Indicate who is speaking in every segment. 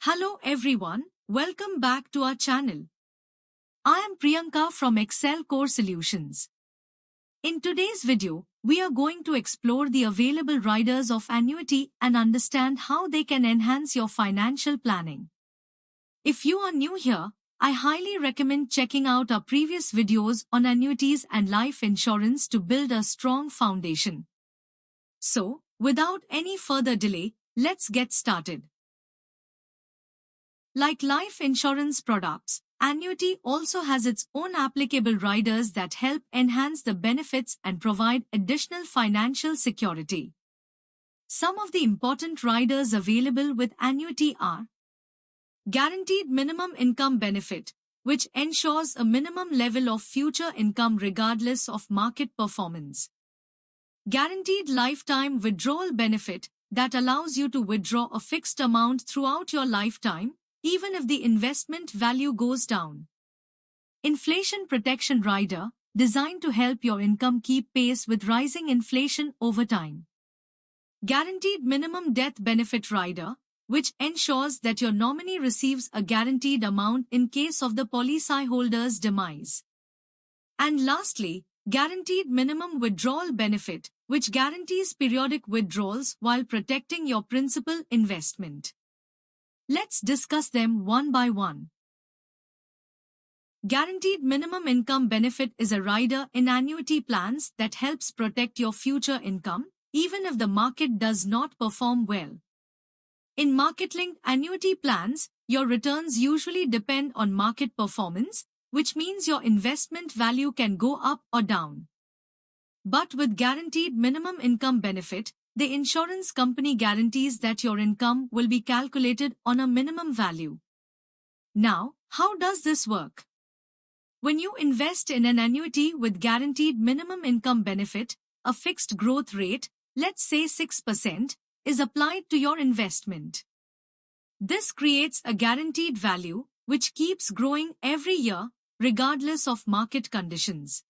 Speaker 1: Hello everyone, welcome back to our channel. I am Priyanka from Excel Core Solutions. In today's video, we are going to explore the available riders of annuity and understand how they can enhance your financial planning. If you are new here, I highly recommend checking out our previous videos on annuities and life insurance to build a strong foundation. So, without any further delay, let's get started. Like life insurance products, annuity also has its own applicable riders that help enhance the benefits and provide additional financial security. Some of the important riders available with annuity are Guaranteed Minimum Income Benefit, which ensures a minimum level of future income regardless of market performance. Guaranteed Lifetime Withdrawal Benefit, that allows you to withdraw a fixed amount throughout your lifetime, even if the investment value goes down. Inflation Protection Rider, designed to help your income keep pace with rising inflation over time. Guaranteed Minimum Death Benefit Rider, which ensures that your nominee receives a guaranteed amount in case of the policyholder's demise. And lastly, Guaranteed Minimum Withdrawal Benefit, which guarantees periodic withdrawals while protecting your principal investment. Let's discuss them one by one. Guaranteed Minimum Income Benefit is a rider in annuity plans that helps protect your future income, even if the market does not perform well. In market-linked annuity plans, your returns usually depend on market performance, which means your investment value can go up or down. But with Guaranteed Minimum Income Benefit, the insurance company guarantees that your income will be calculated on a minimum value. Now, how does this work? When you invest in an annuity with Guaranteed Minimum Income Benefit, a fixed growth rate, let's say 6%, is applied to your investment. This creates a guaranteed value, which keeps growing every year, regardless of market conditions.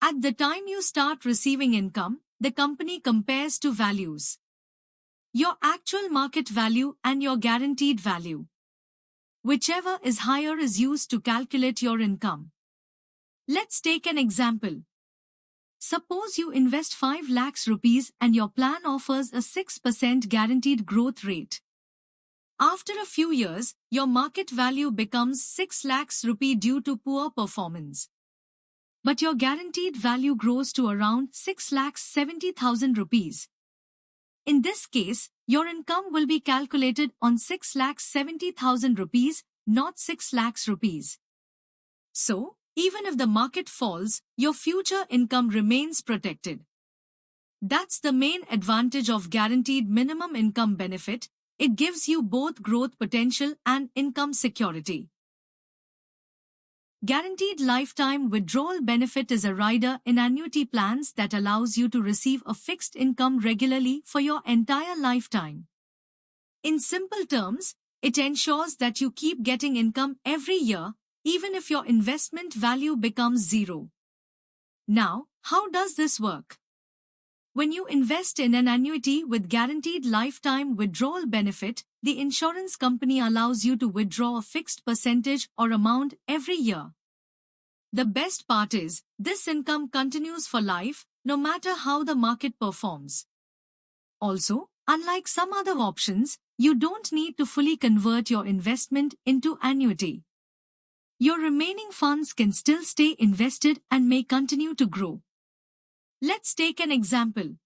Speaker 1: At the time you start receiving income, the company compares two values: your actual market value and your guaranteed value. Whichever is higher is used to calculate your income. Let's take an example. Suppose you invest 5 lakhs rupees and your plan offers a 6% guaranteed growth rate. After a few years, your market value becomes 6 lakhs rupee due to poor performance. But your guaranteed value grows to around 6,70,000 rupees. In this case, your income will be calculated on 6,70,000 rupees, not 6 lakhs rupees. So, even if the market falls, your future income remains protected. That's the main advantage of Guaranteed Minimum Income Benefit. It gives you both growth potential and income security. Guaranteed Lifetime Withdrawal Benefit is a rider in annuity plans that allows you to receive a fixed income regularly for your entire lifetime. In simple terms, it ensures that you keep getting income every year, even if your investment value becomes zero. Now, how does this work? When you invest in an annuity with Guaranteed Lifetime Withdrawal Benefit, the insurance company allows you to withdraw a fixed percentage or amount every year. The best part is, this income continues for life, no matter how the market performs. Also, unlike some other options, you don't need to fully convert your investment into annuity. Your remaining funds can still stay invested and may continue to grow. Let's take an example.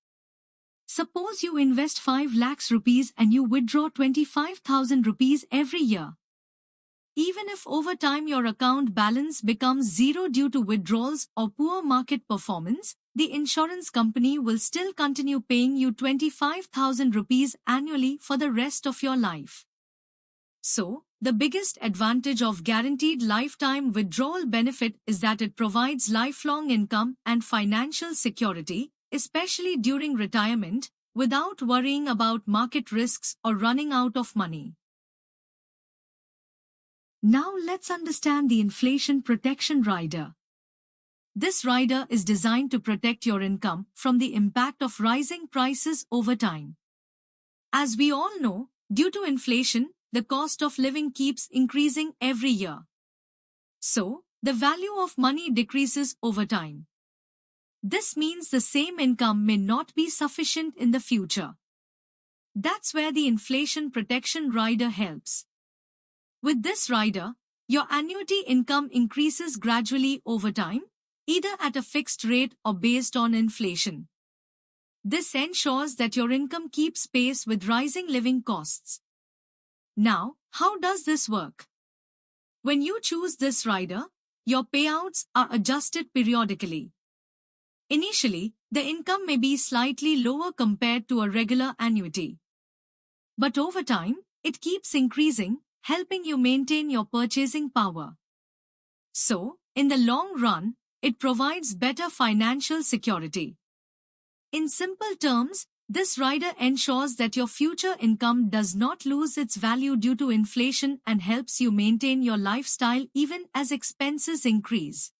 Speaker 1: Suppose you invest 5 lakhs rupees and you withdraw 25,000 rupees every year. Even if over time your account balance becomes zero due to withdrawals or poor market performance, the insurance company will still continue paying you 25,000 rupees annually for the rest of your life. So, the biggest advantage of Guaranteed Lifetime Withdrawal Benefit is that it provides lifelong income and financial security, especially during retirement, without worrying about market risks or running out of money. Now let's understand the Inflation Protection Rider. This rider is designed to protect your income from the impact of rising prices over time. As we all know, due to inflation, the cost of living keeps increasing every year. So, the value of money decreases over time. This means the same income may not be sufficient in the future. That's where the inflation protection rider helps. With this rider, your annuity income increases gradually over time, either at a fixed rate or based on inflation. This ensures that your income keeps pace with rising living costs. Now, how does this work? When you choose this rider, your payouts are adjusted periodically. Initially, the income may be slightly lower compared to a regular annuity. But over time, it keeps increasing, helping you maintain your purchasing power. So, in the long run, it provides better financial security. In simple terms, this rider ensures that your future income does not lose its value due to inflation and helps you maintain your lifestyle even as expenses increase.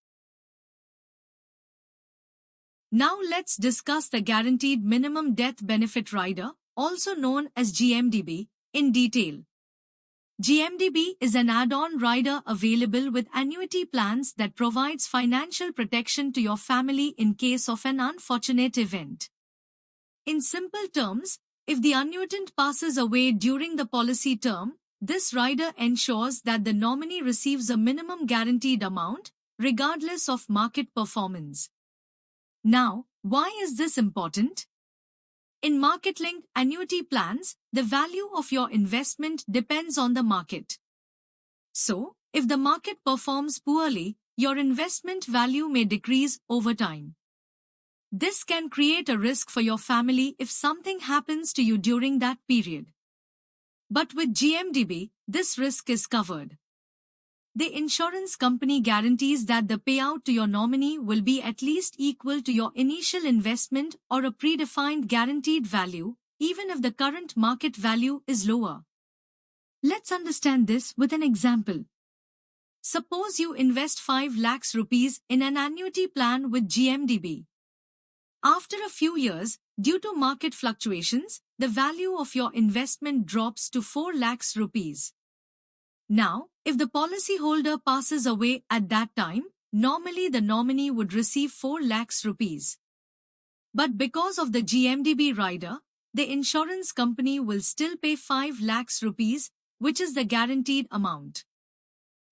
Speaker 1: Now let's discuss the Guaranteed Minimum Death Benefit Rider, also known as GMDB, in detail. GMDB is an add-on rider available with annuity plans that provides financial protection to your family in case of an unfortunate event. In simple terms, if the annuitant passes away during the policy term, this rider ensures that the nominee receives a minimum guaranteed amount, regardless of market performance. Now, why is this important? In market-linked annuity plans, the value of your investment depends on the market. So, if the market performs poorly, your investment value may decrease over time. This can create a risk for your family if something happens to you during that period. But with GMDB, this risk is covered. The insurance company guarantees that the payout to your nominee will be at least equal to your initial investment or a predefined guaranteed value, even if the current market value is lower. Let's understand this with an example. Suppose you invest 5 lakhs rupees in an annuity plan with GMDB. After a few years, due to market fluctuations, the value of your investment drops to 4 lakhs rupees. Now, if the policyholder passes away at that time, normally the nominee would receive 4 lakhs rupees. But because of the GMDB rider, the insurance company will still pay 5 lakhs rupees, which is the guaranteed amount.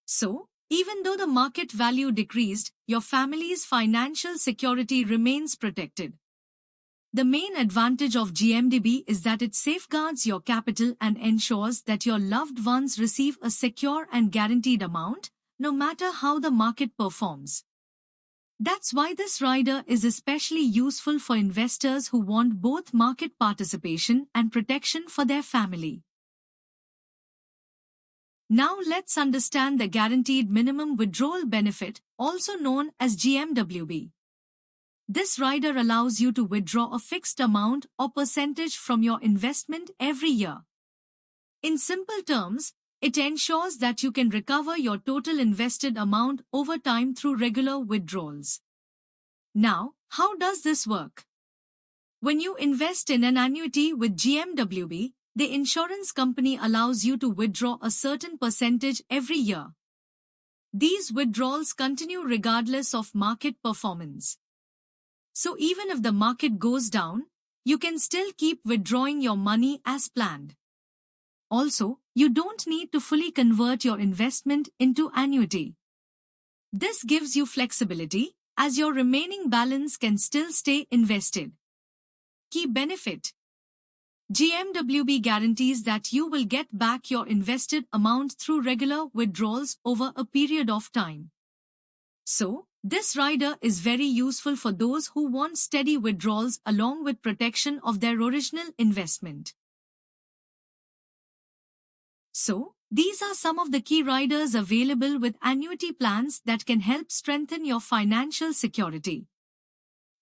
Speaker 1: So, even though the market value decreased, your family's financial security remains protected. The main advantage of GMDB is that it safeguards your capital and ensures that your loved ones receive a secure and guaranteed amount, no matter how the market performs. That's why this rider is especially useful for investors who want both market participation and protection for their family. Now let's understand the Guaranteed Minimum Withdrawal Benefit, also known as GMWB. This rider allows you to withdraw a fixed amount or percentage from your investment every year. In simple terms, it ensures that you can recover your total invested amount over time through regular withdrawals. Now, how does this work? When you invest in an annuity with GMWB, the insurance company allows you to withdraw a certain percentage every year. These withdrawals continue regardless of market performance. So even if the market goes down, you can still keep withdrawing your money as planned. Also, you don't need to fully convert your investment into annuity. This gives you flexibility, as your remaining balance can still stay invested. Key benefit: GMWB guarantees that you will get back your invested amount through regular withdrawals over a period of time. So, this rider is very useful for those who want steady withdrawals along with protection of their original investment. So, these are some of the key riders available with annuity plans that can help strengthen your financial security.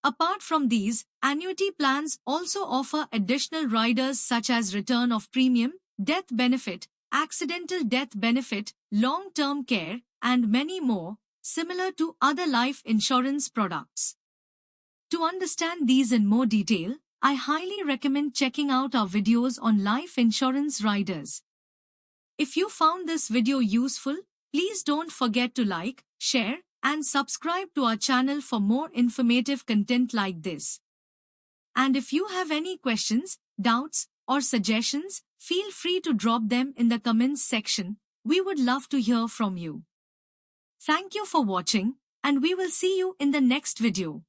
Speaker 1: Apart from these, annuity plans also offer additional riders such as return of premium, death benefit, accidental death benefit, long-term care, and many more, similar to other life insurance products. To understand these in more detail, I highly recommend checking out our videos on life insurance riders. If you found this video useful, please don't forget to like, share, and subscribe to our channel for more informative content like this. And if you have any questions, doubts, or suggestions, feel free to drop them in the comments section. We would love to hear from you. Thank you for watching, and we will see you in the next video.